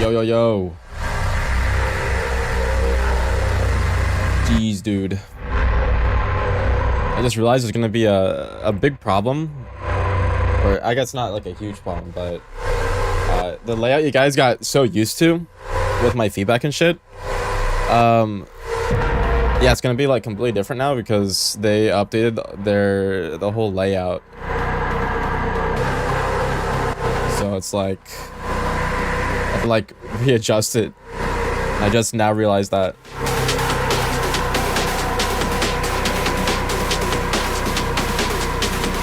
Yo, yo, yo. Jeez, dude. I just realized there's gonna be a big problem. Or I guess not like a huge problem, but the layout you guys got so used to with my feedback and shit. Yeah, it's gonna be like completely different now because they updated the whole layout. So it's like I have to like readjust it. I just now realized that.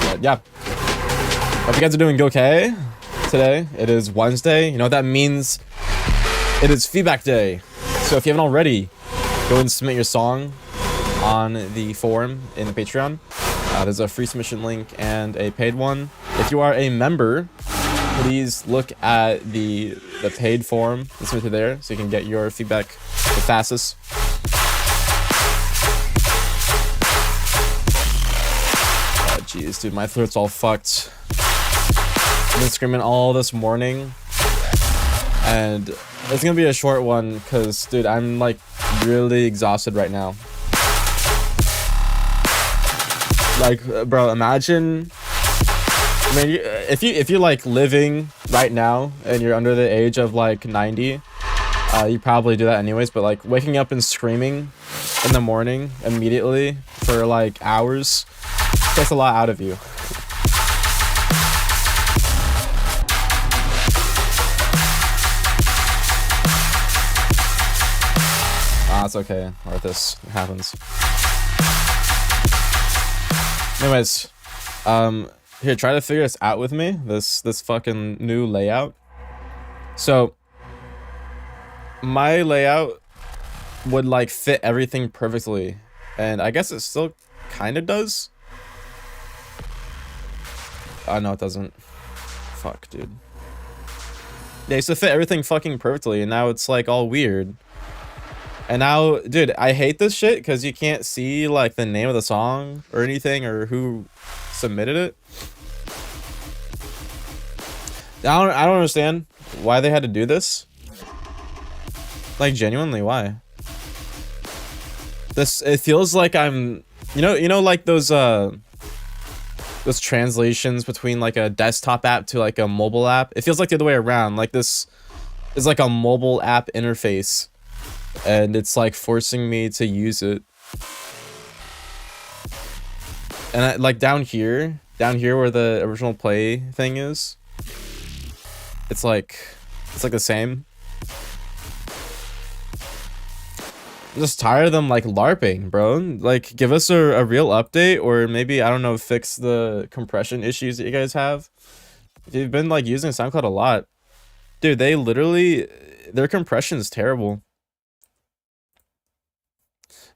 But yeah. Hope you guys are doing okay today. It is Wednesday. You know what that means? It is feedback day. So if you haven't already, go and submit your song on the forum in the Patreon. There's a free submission link and a paid one. If you are a member, please look at the paid forum and submit to there so you can get your feedback the fastest. Oh jeez, dude, my throat's all fucked. I've been screaming all this morning, and it's gonna be a short one because, dude, I'm like really exhausted right now. Like, bro, imagine. I mean, if you're like living right now and you're under the age of like 90, you probably do that anyways. But like waking up and screaming in the morning immediately for like hours takes a lot out of you. It's okay, Arthas. It happens. Anyways, here, try to figure this out with me. This fucking new layout. So, my layout would like fit everything perfectly, and I guess it still kind of does. Oh no, it doesn't. Fuck, dude. Yeah, it used to fit everything fucking perfectly, and now it's like all weird. And now, dude, I hate this shit because you can't see like the name of the song or anything or who submitted it. I don't understand why they had to do this. Like, genuinely, why? It feels like I'm, you know, like those translations between like a desktop app to like a mobile app. It feels like the other way around. Like this is like a mobile app interface, and it's like forcing me to use it. And like down here where the original play thing is, it's like the same. I'm just tired of them like LARPing, bro. Like, give us a real update, or maybe, I don't know, fix the compression issues that you guys have. You've been like using SoundCloud a lot, dude. They literally, their compression is terrible.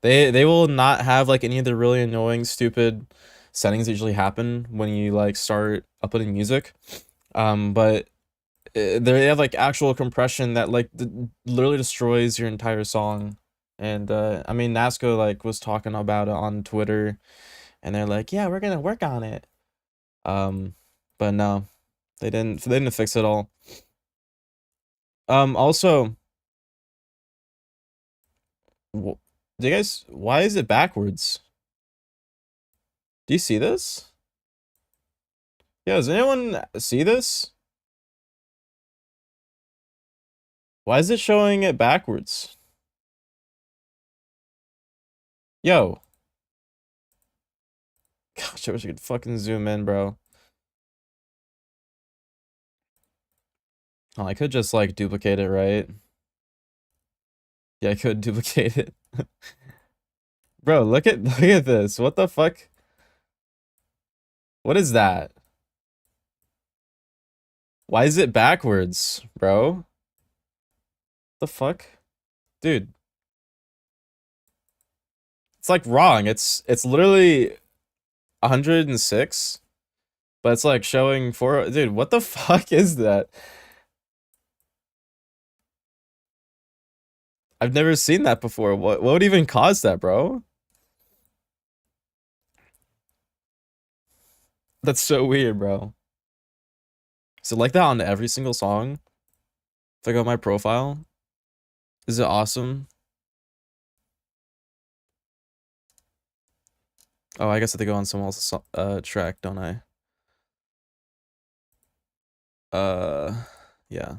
They will not have like any of the really annoying, stupid settings that usually happen when you like start uploading music. But they have like actual compression that like literally destroys your entire song. And I mean, Nasco like was talking about it on Twitter, and they're like, yeah, we're gonna work on it. But no, they didn't fix it all. Also, do you guys, why is it backwards? Do you see this? Yeah, does anyone see this? Why is it showing it backwards? Yo. Gosh, I wish I could fucking zoom in, bro. Oh, I could just like duplicate it, right? Yeah, I could duplicate it. Bro, look at this. What the fuck? What is that? Why is it backwards, bro? The fuck? Dude. It's like wrong. It's literally 106, but it's like showing 4. Dude, what the fuck is that? I've never seen that before. What would even cause that, bro? That's so weird, bro. Is it like that on every single song? If I go on my profile, is it awesome? Oh, I guess I have to go on someone else's track, don't I? Yeah.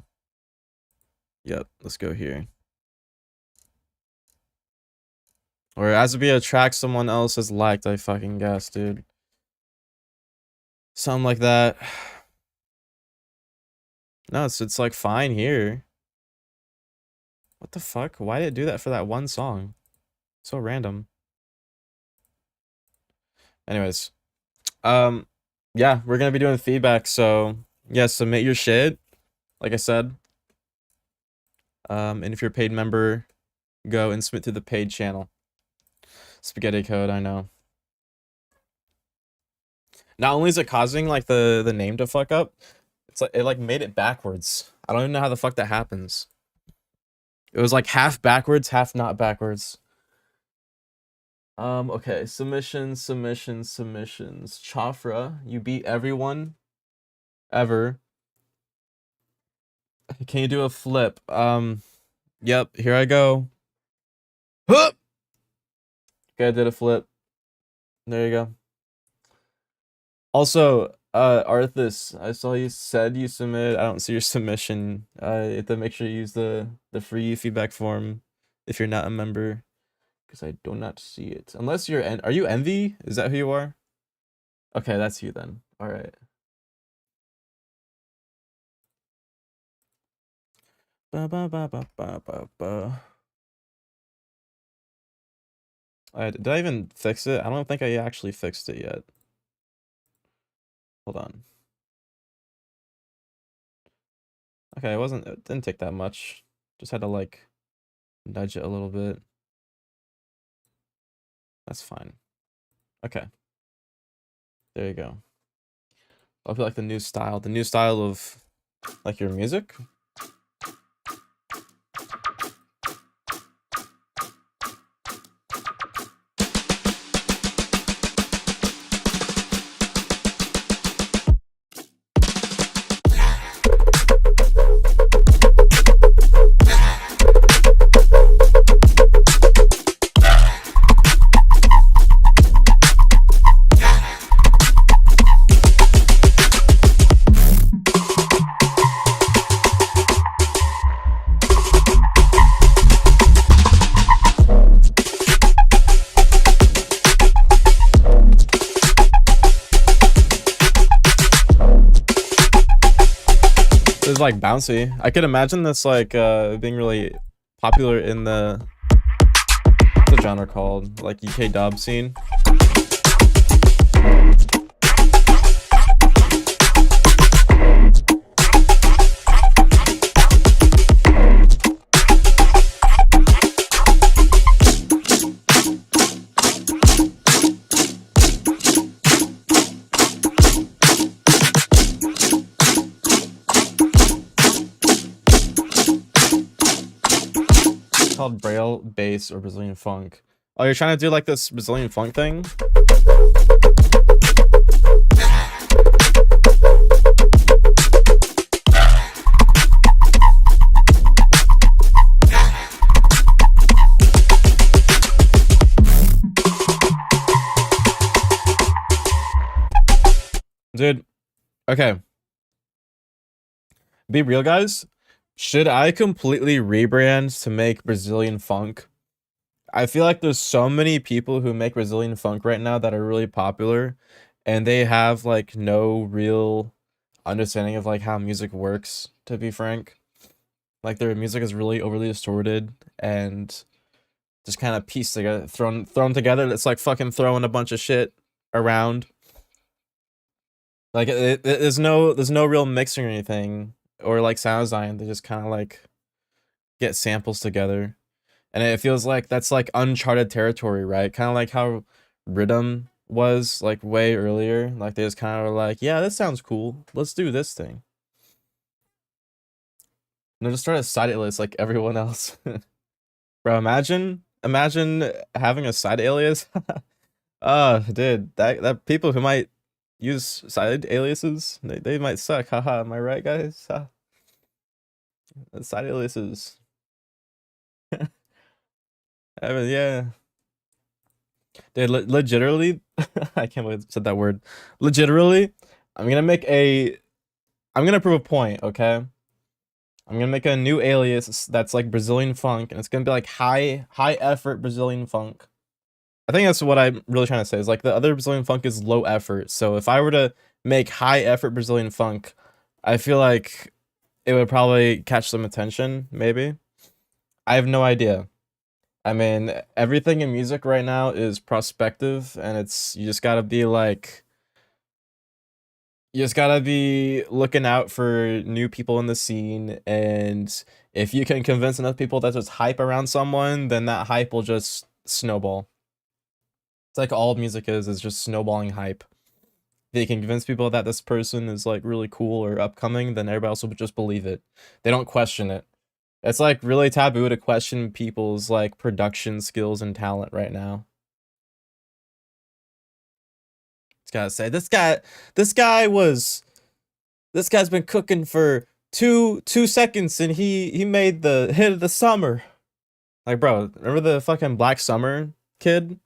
Yep, let's go here. Or it has to be a track someone else has liked, I fucking guess, dude. Something like that. No, it's like fine here. What the fuck? Why did it do that for that one song? So random. Anyways, yeah, we're gonna be doing feedback, so yeah, submit your shit, like I said. And if you're a paid member, go and submit to the paid channel. Spaghetti code, I know. Not only is it causing like the name to fuck up, it's like it like made it backwards. I don't even know how the fuck that happens. It was like half backwards, half not backwards. Okay, submissions. Chafra, you beat everyone ever. Can you do a flip? Yep, here I go. Huh! Okay, I did a flip. There you go. Also, Arthas, I saw you said you submitted. I don't see your submission. You have to make sure you use the free feedback form if you're not a member, because I do not see it. Unless you're are you Envy? Is that who you are? Okay, that's you then. All right. Ba ba ba ba ba ba ba. Did I even fix it? I don't think I actually fixed it yet. Hold on. Okay, it didn't take that much. Just had to like nudge it a little bit. That's fine. Okay. There you go. I feel like the new style of like your music. This is like bouncy. I could imagine this like being really popular in what's the genre called? Like UK dub scene. Called Braille bass or Brazilian funk. Oh, you're trying to do like this Brazilian funk thing? Dude, okay. Be real, guys. Should I completely rebrand to make Brazilian funk? I feel like there's so many people who make Brazilian funk right now that are really popular, and they have like no real understanding of like how music works, to be frank. Like their music is really overly distorted and just kind of pieced together, thrown together. It's like fucking throwing a bunch of shit around. Like there's no real mixing or anything or like sound design. They just kind of like get samples together, and it feels like that's like uncharted territory, right? Kind of like how Rhythm was like way earlier. Like they just kind of like, yeah, this sounds cool. Let's do this thing. And they just started side it list like everyone else. Bro, imagine having a side alias. Dude, that people who might use side aliases, they might suck. Haha, am I right, guys? Side aliases. I mean, yeah. Dude, legitimately, I can't believe I said that word. Legitimately, I'm gonna prove a point, okay? I'm gonna make a new alias that's like Brazilian funk, and it's gonna be like high effort Brazilian funk. I think that's what I'm really trying to say, is like the other Brazilian funk is low effort. So if I were to make high effort Brazilian funk, I feel like it would probably catch some attention, maybe. I have no idea. I mean, everything in music right now is prospective, and you just gotta be like, you just gotta be looking out for new people in the scene, and if you can convince enough people that there's hype around someone, then that hype will just snowball. It's like all music is just snowballing hype. If you can convince people that this person is like really cool or upcoming, then everybody else will just believe it. They don't question it. It's like really taboo to question people's like production skills and talent right now. Just gotta say, this guy's been cooking for two seconds, and he made the hit of the summer. Like, bro, remember the fucking Black Summer kid?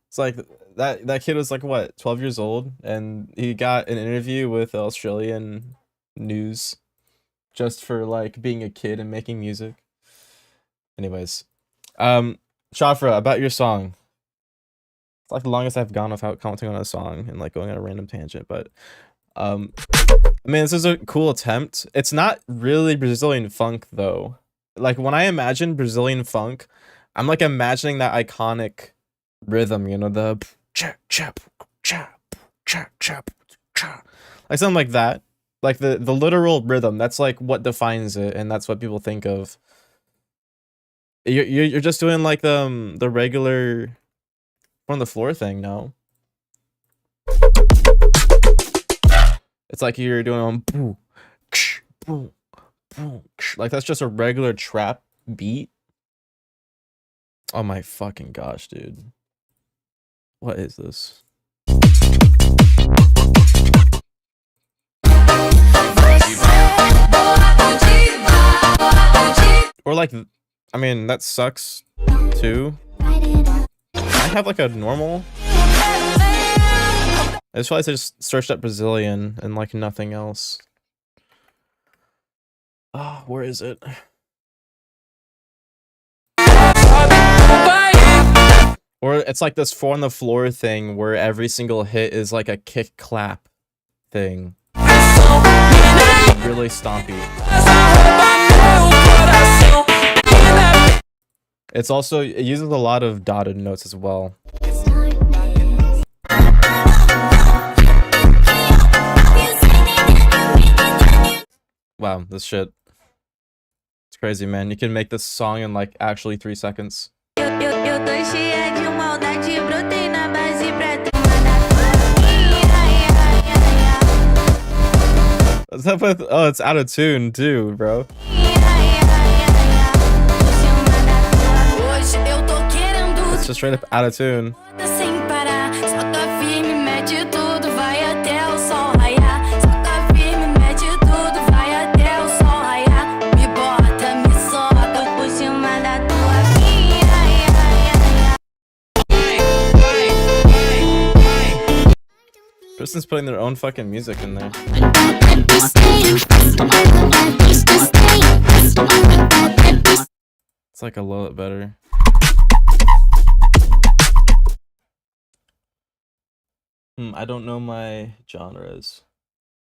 It's like that kid was like what, 12 years old, and he got an interview with Australian news just for like being a kid and making music. Anyways, Shafra, about your song. It's like the longest I've gone without commenting on a song and like going on a random tangent, but I mean, this is a cool attempt. It's not really Brazilian funk though. Like when I imagine Brazilian funk, I'm like imagining that iconic rhythm, you know, the like something like that. Like the literal rhythm, that's like what defines it, and that's what people think of. You're just doing like the regular on the floor thing, no? It's like you're doing like that's just a regular trap beat. Oh my fucking gosh, dude. What is this? Or like, I mean, that sucks too. I have like a normal. I just realized I just searched up Brazilian and like nothing else. Ah, where is it? Or it's like this 4 on the floor thing where every single hit is like a kick clap thing. Really stompy. It's also, it uses a lot of dotted notes as well. Wow, this shit. It's crazy, man. You can make this song in like actually 3 seconds. What's up with, oh, it's out of tune too, bro. It's just straight up out of tune. Person's putting their own fucking music in there. It's like a little bit better. I don't know my genres.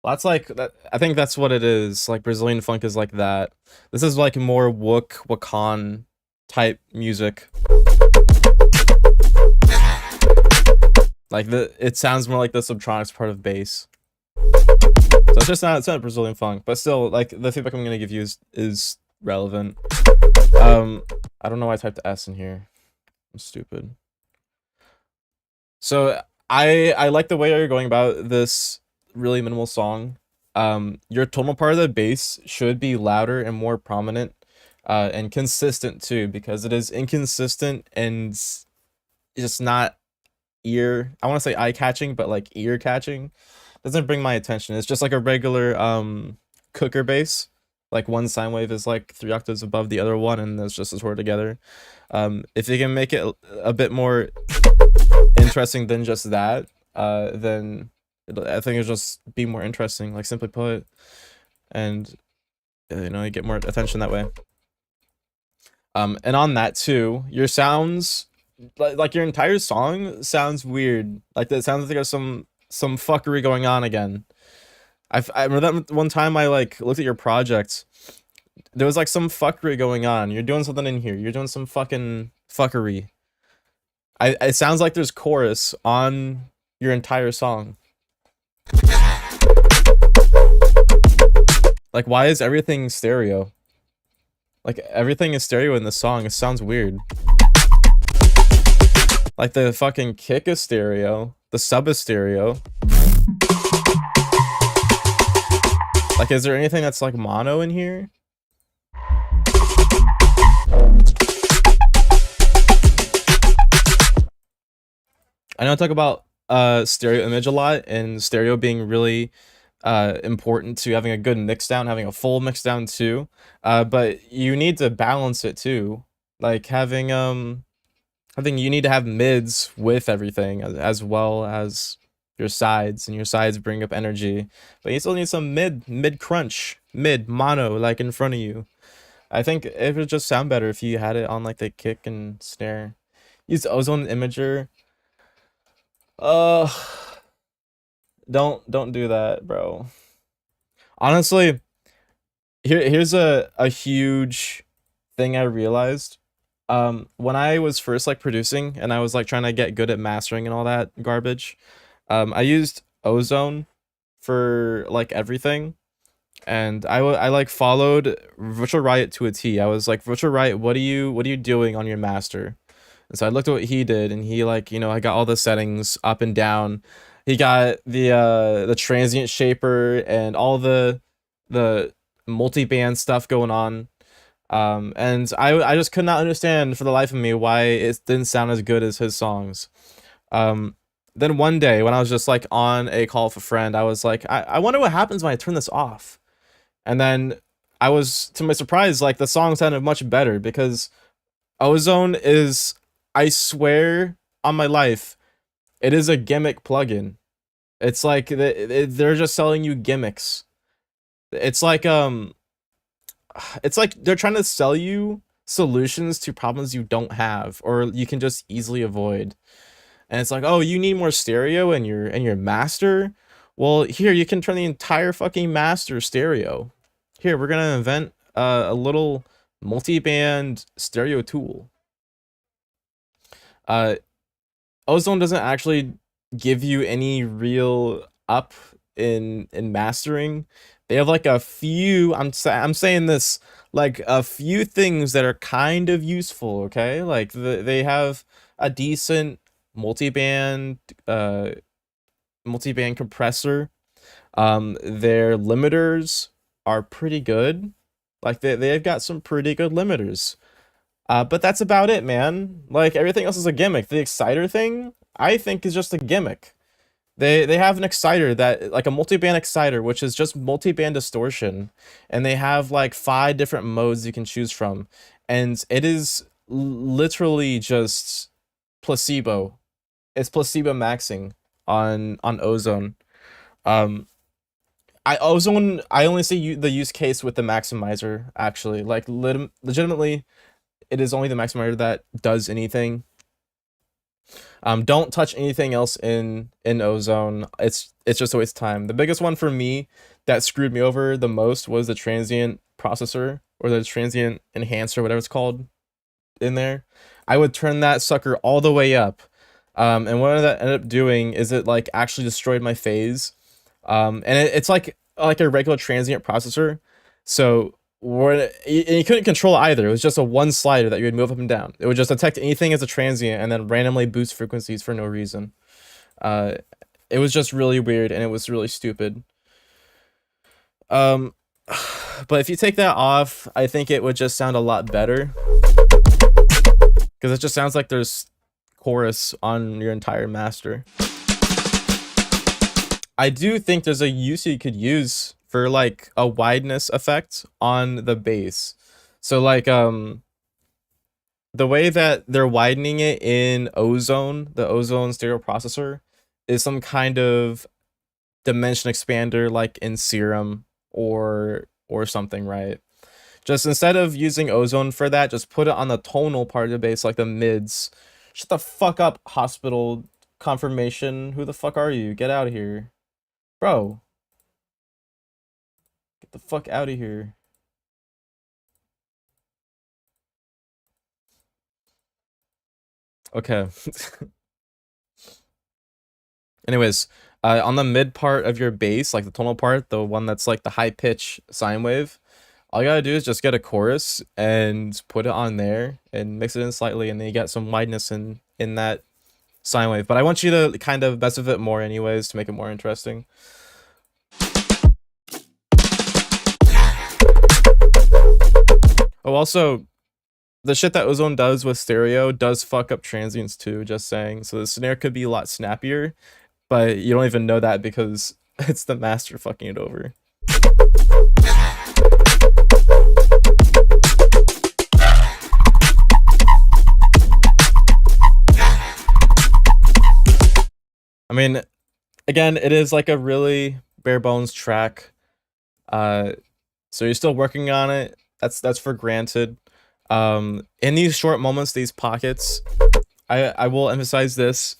Well, that's like that. I think that's what it is. Like Brazilian funk is like that. This is like more Wakan type music. Like it sounds more like the subtronics part of bass. So it's not Brazilian funk, but still, like the feedback I'm gonna give you is relevant. I don't know why I typed S in here. I'm stupid. So I like the way you're going about this really minimal song. Your tonal part of the bass should be louder and more prominent. and consistent too, because it is inconsistent and just not I want to say eye catching, but like ear catching. Doesn't bring my attention. It's just like a regular cooker bass. Like one sine wave is like 3 octaves above the other one, and it's just as word together. If you can make it a bit more interesting than just that, then I think it'll just be more interesting, like simply put, and you get more attention that way. And on that too, your sounds, like your entire song sounds weird. Like it sounds like there's some fuckery going on again. I remember that one time I like looked at your project. There was like some fuckery going on. You're doing something in here. You're doing some fucking fuckery. It sounds like there's chorus on your entire song. Like, why is everything stereo? Like, everything is stereo in the song. It sounds weird. Like, the fucking kick is stereo. The sub is stereo. Like, is there anything that's like mono in here? I know I talk about stereo image a lot, and stereo being really important to having a good mix down, having a full mix down too. But you need to balance it too. Like having I think you need to have mids with everything as well as your sides, and your sides bring up energy. But you still need some mid crunch, mid mono like in front of you. I think it would just sound better if you had it on like the kick and snare. Use Ozone Imager. Uh don't do that, bro. Honestly, here's a huge thing I realized. When I was first like producing and I was like trying to get good at mastering and all that garbage, I used Ozone for like everything, and I like followed Virtual Riot to a T. I was like, Virtual Riot, what are you doing on your master? And so I looked at what he did, and he like, I got all the settings up and down. He got the transient shaper and all the multi-band stuff going on. And I just could not understand for the life of me why it didn't sound as good as his songs. Then one day when I was just like on a call with a friend, I was like, I wonder what happens when I turn this off. And then I was, to my surprise, like the song sounded much better, because Ozone is, I swear on my life, it is a gimmick plugin. It's like they're just selling you gimmicks. It's like they're trying to sell you solutions to problems you don't have or you can just easily avoid. And it's like, oh, you need more stereo in your master? Well, here, you can turn the entire fucking master stereo. Here, we're gonna invent a little multi-band stereo tool. Ozone doesn't actually give you any real up in mastering. They have like a few, I'm saying this, like a few things that are kind of useful, okay? Like they have a decent multi-band compressor. Their limiters are pretty good. Like they've got some pretty good limiters. But that's about it, man. Like everything else is a gimmick. The exciter thing, I think, is just a gimmick. They have an exciter that, like a multi-band exciter, which is just multi-band distortion, and they have like 5 different modes you can choose from, and it is literally just placebo. It's placebo maxing on Ozone. I only see the use case with the maximizer, actually. Like legitimately, it is only the maximizer that does anything. Don't touch anything else in Ozone. It's just a waste of time. The biggest one for me that screwed me over the most was the transient processor, or the transient enhancer, whatever it's called, in there. I would turn that sucker all the way up. And what that ended up doing is it like actually destroyed my phase. And it's like a regular transient processor. So you couldn't control it either. It was just a one slider that you would move up and down. It would just detect anything as a transient and then randomly boost frequencies for no reason. It was just really weird, and it was really stupid. But if you take that off, I think it would just sound a lot better. Because it just sounds like there's chorus on your entire master. I do think there's a use you could use for like a wideness effect on the bass. So like the way that they're widening it in Ozone, the Ozone stereo processor, is some kind of dimension expander like in Serum or something, right? Just instead of using Ozone for that, just put it on the tonal part of the bass, like the mids. Shut the fuck up, Hospital Confirmation. Who the fuck are you? Get out of here. Bro. Get the fuck out of here. Okay. Anyways, on the mid part of your bass, like the tonal part, the one that's like the high pitch sine wave, all you gotta do is just get a chorus and put it on there and mix it in slightly, and then you get some wideness in that sine wave. But I want you to kind of mess with it more anyways to make it more interesting. Oh, also, the shit that Ozone does with stereo does fuck up transients too, just saying. So the snare could be a lot snappier, but you don't even know that because it's the master fucking it over. I mean, again, it is like a really bare bones track. So you're still working on it. That's for granted. In these short moments, these pockets, I will emphasize this.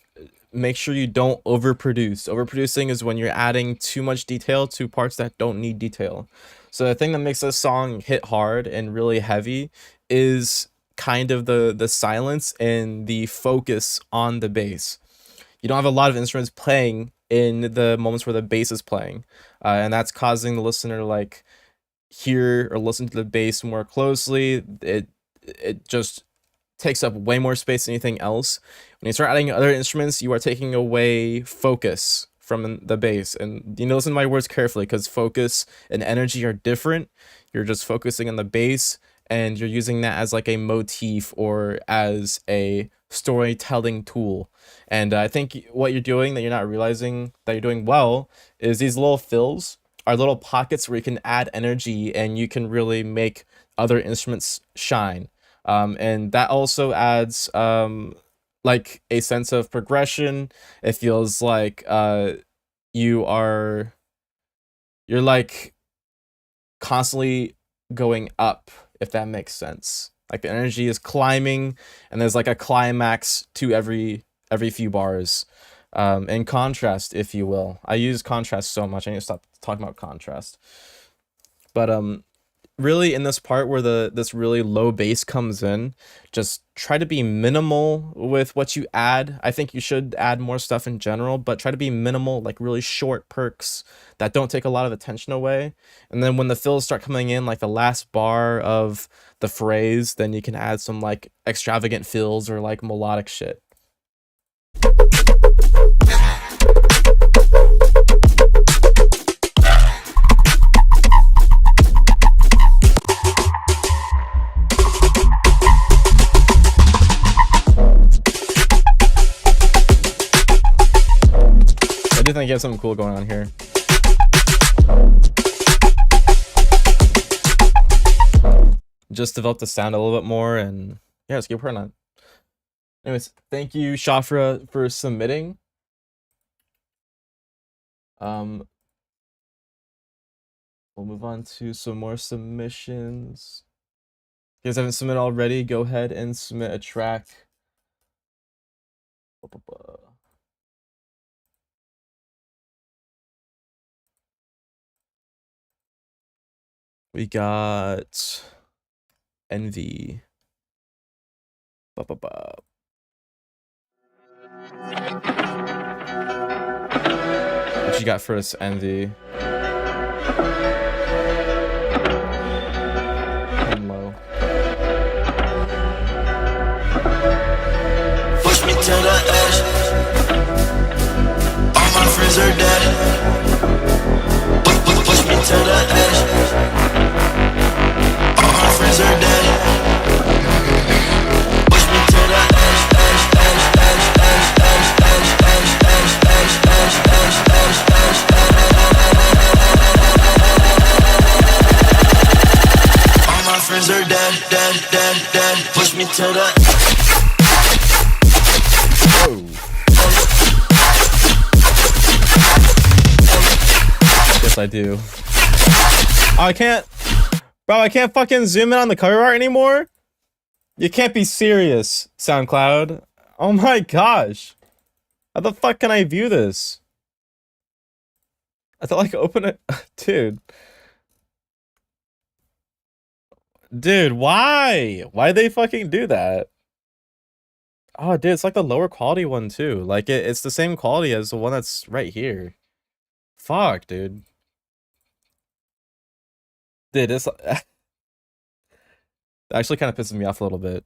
Make sure you don't overproduce. Overproducing is when you're adding too much detail to parts that don't need detail. So the thing that makes a song hit hard and really heavy is kind of the silence and the focus on the bass. You don't have a lot of instruments playing in the moments where the bass is playing, and that's causing the listener to like hear or listen to the bass more closely. It just takes up way more space than anything else. When you start adding other instruments, you are taking away focus from the bass. And you know, listen to my words carefully, because focus and energy are different. You're just focusing on the bass, and you're using that as like a motif or as a storytelling tool. And I think what you're doing that you're not realizing that you're doing well is these little fills are little pockets where you can add energy and you can really make other instruments shine. And that also adds like a sense of progression. It feels like you're like constantly going up, if that makes sense. Like the energy is climbing, and there's like a climax to every few bars. In contrast, if you will. I use contrast so much, I need to stop talking about contrast. But really in this part where this really low bass comes in, just try to be minimal with what you add. I think you should add more stuff in general, but try to be minimal, like really short perks that don't take a lot of attention away. And then when the fills start coming in, like the last bar of the phrase, then you can add some like extravagant fills or like melodic shit. I do think you have something cool going on here. Just develop the sound a little bit more, and yeah, let's keep working on it. Anyways, thank you, Shafra, for submitting. We'll move on to some more submissions. If you guys haven't submitted already, go ahead and submit a track. We got Envy. What you got for us, Envy? Low. Push me to the edge. All my friends are dead. Push me to the edge. friends are dead. Push me to the edge, edge, edge, edge, edge, edge, edge, edge, edge, edge, edge, edge, edge, edge, edge. All my friends are dead, dead, dead, dead. Push me to the Whoa. Yes, I do. Oh, I can't. Bro, I can't fucking zoom in on the cover art anymore? You can't be serious, SoundCloud. Oh my gosh. How the fuck can I view this? I have to like open it. Dude. Dude, why? Why'd they fucking do that? Oh, dude, it's like the lower quality one too. Like it's the same quality as the one that's right here. Fuck, dude. Dude, it's actually kind of pisses me off a little bit.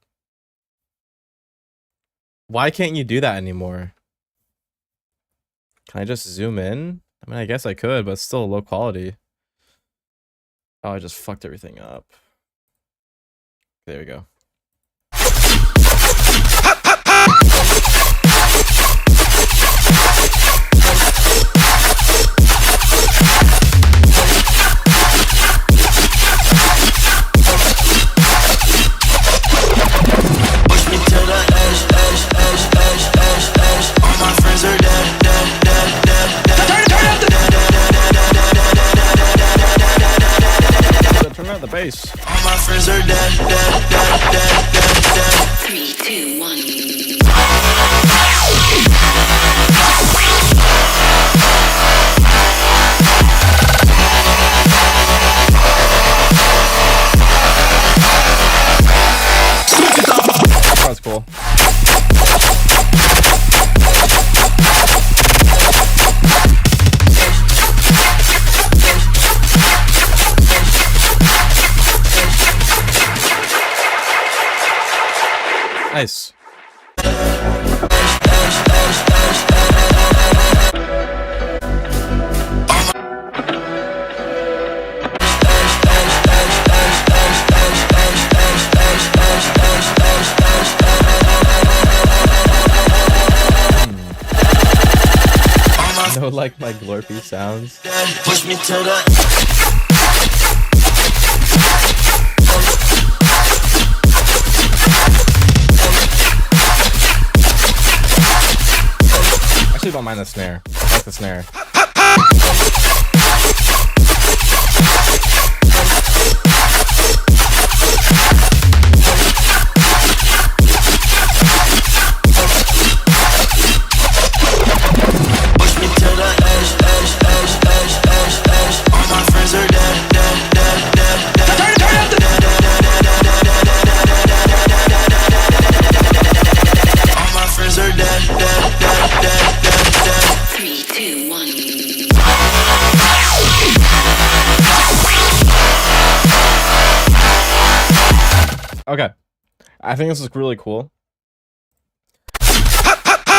Why can't you do that anymore? Can I just zoom in? I mean, I guess I could, but it's still low quality. Oh, I just fucked everything up. There we go. The bass. All my friends are dead, dead, dead, dead, dead, dead. 3, 2, 1. That's cool. Nice. No, like my glorpy sounds. Push me to the Actually, don't mind the snare. I like the snare. push me to the edge, edge, edge, edge, edge, edge. All my friends are dead, dead, dead, dead, dead. All my friends are dead, dead, dead, dead, dead, dead. 3, 2, 1. Okay. I think this is really cool.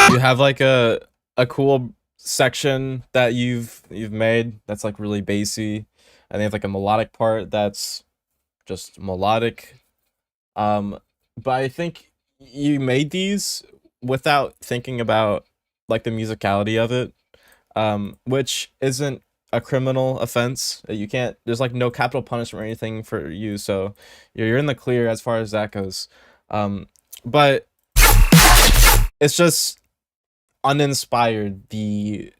You have like a cool section that you've made that's like really bassy, and they have like a melodic part that's just melodic. But I think you made these without thinking about like the musicality of it, which isn't a criminal offense. You can't. There's like no capital punishment or anything for you, so you're in the clear as far as that goes. But it's just uninspired, the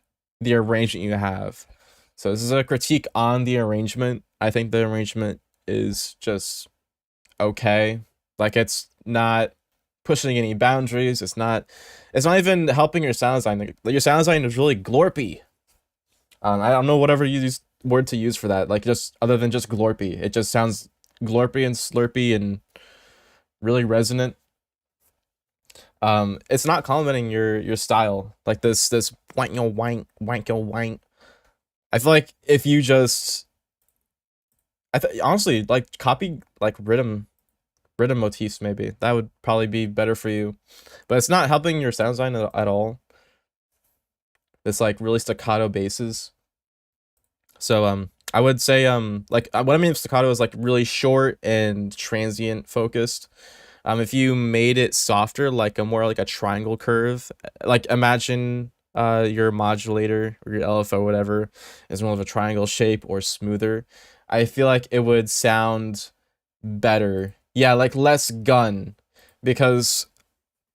arrangement you have. So this is a critique on the arrangement. I think the arrangement is just okay. Like it's not pushing any boundaries. It's not even helping your sound design. Your sound design is really glorpy. I don't know whatever word to use for that. Like just other than just glorpy. It just sounds glorpy and slurpy and really resonant. It's not complimenting your style. Like this wank yo wank wank yo wank. I feel like if you just honestly like copy like rhythm motifs, maybe that would probably be better for you, but it's not helping your sound design at all. It's like really staccato basses. So I would say like what I mean staccato is like really short and transient focused. If you made it softer, like a more like a triangle curve, like imagine your modulator or your LFO whatever is more of a triangle shape or smoother. I feel like it would sound better. Yeah, like less gun, because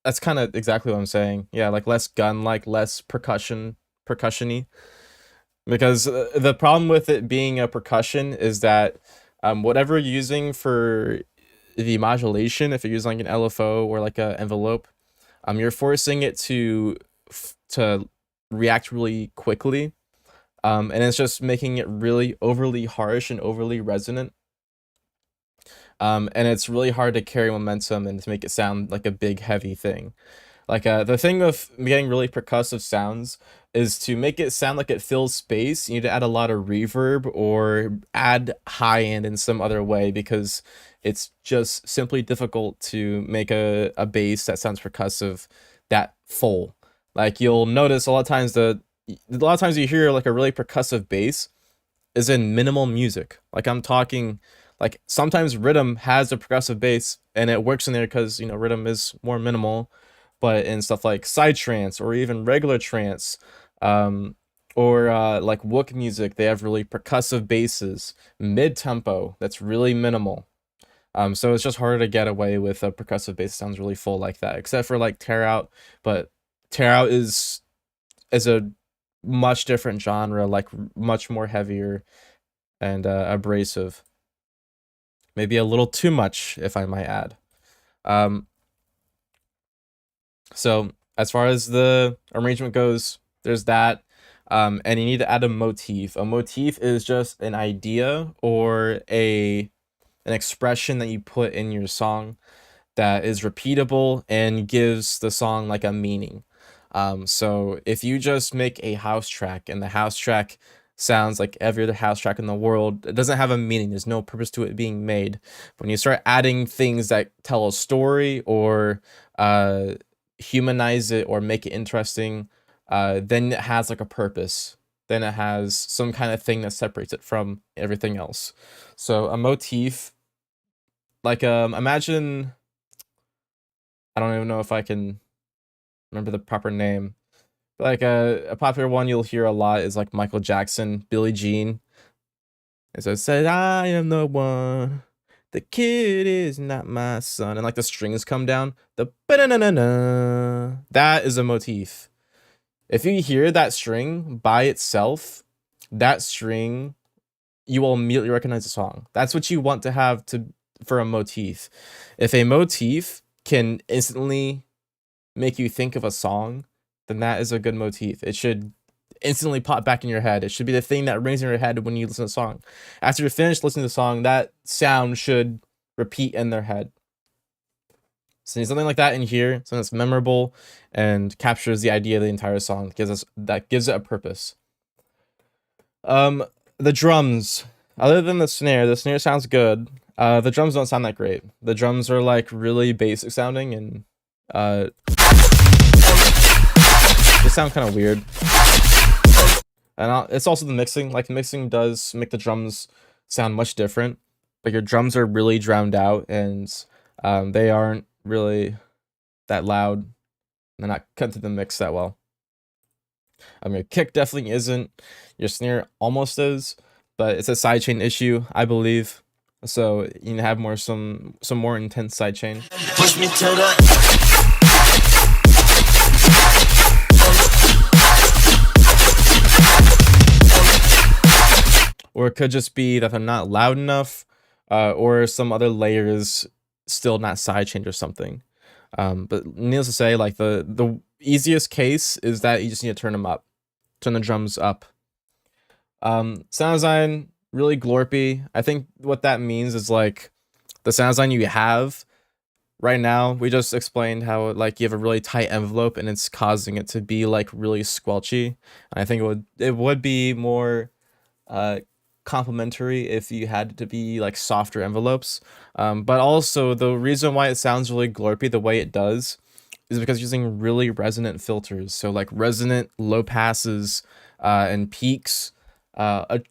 that's kind of exactly what I'm saying. Yeah, like less gun, like less percussion-y. Because the problem with it being a percussion is that whatever you're using for the modulation, if you're using like an LFO or like a envelope, you're forcing it to react really quickly, and it's just making it really overly harsh and overly resonant. And it's really hard to carry momentum and to make it sound like a big heavy thing. Like the thing with getting really percussive sounds is to make it sound like it fills space. You need to add a lot of reverb or add high end in some other way, because it's just simply difficult to make a bass that sounds percussive that full. Like you'll notice a lot of times you hear like a really percussive bass is in minimal music. Like I'm talking like sometimes rhythm has a progressive bass and it works in there because rhythm is more minimal, but in stuff like psytrance or even regular trance, um, or like Wook music, they have really percussive basses, mid tempo that's really minimal. So it's just harder to get away with a percussive bass that sounds really full like that, except for like Tear Out, but Tear Out is a much different genre, like much more heavier and abrasive. Maybe a little too much, if I might add. Um, so as far as the arrangement goes, there's that. And you need to add a motif. A motif is just an idea or an expression that you put in your song that is repeatable and gives the song like a meaning. So if you just make a house track and the house track sounds like every other house track in the world, it doesn't have a meaning. There's no purpose to it being made. When you start adding things that tell a story or humanize it or make it interesting, then it has like a purpose. Then it has some kind of thing that separates it from everything else. So a motif, like imagine, I don't even know if I can remember the proper name. Like a popular one you'll hear a lot is like Michael Jackson, Billie Jean. And so it says, "I am the one. The kid is not my son." And like the strings come down. The ba-na-na-na-na. That is a motif. If you hear that string by itself, that string, you will immediately recognize the song. That's what you want to have for a motif. If a motif can instantly make you think of a song, then that is a good motif. It should instantly pop back in your head. It should be the thing that rings in your head when you listen to the song. After you're finished listening to the song, that sound should repeat in their head. So something like that in here, something that's memorable and captures the idea of the entire song, that gives it a purpose. The drums, other than the snare sounds good. The drums don't sound that great. The drums are like really basic sounding and they sound kind of weird. And it's also the mixing. Like mixing does make the drums sound much different, but your drums are really drowned out and they aren't really that loud. They're not cut to the mix that well. Your kick definitely isn't. Your snare almost is, but it's a sidechain issue, I believe. So you need to have some more intense sidechain. Push me to the Or it could just be that they're not loud enough, or some other layers still not sidechained or something. But needless to say, like the easiest case is that you just need to turn the drums up. Sound design, really glorpy. I think what that means is like the sound design you have right now, we just explained how like you have a really tight envelope and it's causing it to be like really squelchy. And I think it would be more complementary if you had to be like softer envelopes. But also the reason why it sounds really glorpy the way it does is because using really resonant filters. So like resonant low passes and peaks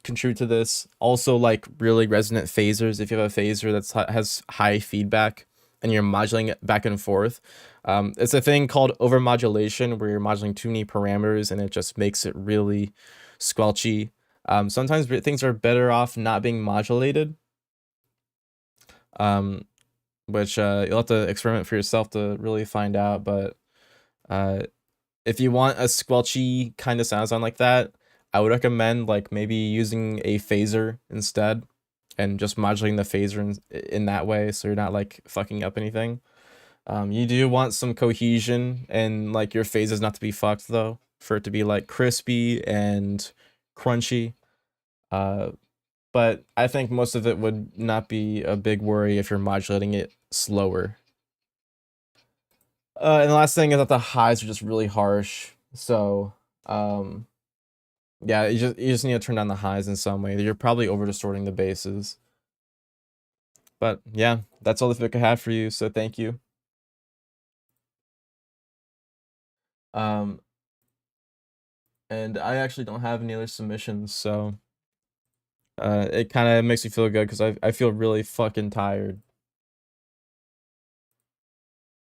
contribute to this. Also, like really resonant phasers. If you have a phaser has high feedback and you're modulating it back and forth, it's a thing called overmodulation where you're modulating too many parameters and it just makes it really squelchy. Sometimes things are better off not being modulated. Which you'll have to experiment for yourself to really find out. But if you want a squelchy kind of sound like that, I would recommend like maybe using a phaser instead and just modulating the phaser in that way, so you're not like fucking up anything. You do want some cohesion and like your phases not to be fucked though, for it to be like crispy and crunchy. But I think most of it would not be a big worry if you're modulating it slower. And the last thing is that the highs are just really harsh. So, yeah, you just need to turn down the highs in some way. You're probably over distorting the basses. But yeah, that's all the feedback I have for you. So thank you. And I actually don't have any other submissions, so it kind of makes me feel good because I feel really fucking tired.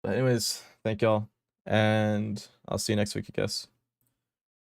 But anyways, thank y'all, and I'll see you next week, I guess.